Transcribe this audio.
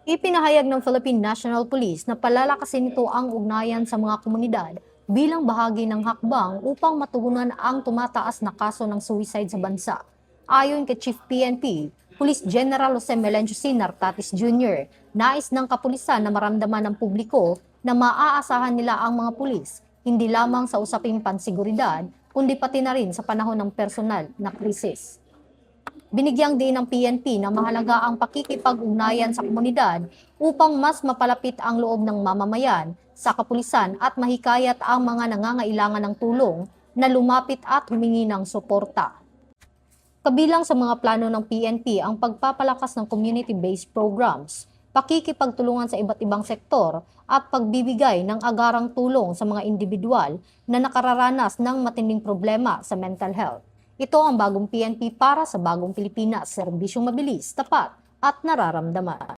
Ipinahayag ng Philippine National Police na palalakasin nito ang ugnayan sa mga komunidad bilang bahagi ng hakbang upang matugunan ang tumataas na kaso ng suicide sa bansa. Ayon kay Chief PNP, Police General Jose Melencio C. Nartatis Jr., nais ng kapulisan na maramdaman ng publiko na maaasahan nila ang mga pulis, hindi lamang sa usaping pansiguridad, kundi pati na rin sa panahon ng personal na krisis. Binigyang din ng PNP na mahalaga ang pakikipag-ugnayan sa komunidad upang mas mapalapit ang loob ng mamamayan sa kapulisan at mahikayat ang mga nangangailangan ng tulong na lumapit at humingi ng suporta. Kabilang sa mga plano ng PNP ang pagpapalakas ng community-based programs, pakikipagtulungan sa iba't ibang sektor at pagbibigay ng agarang tulong sa mga individual na nakararanas ng matinding problema sa mental health. Ito ang bagong PNP para sa bagong Pilipinas, serbisyong mabilis, tapat at nararamdaman.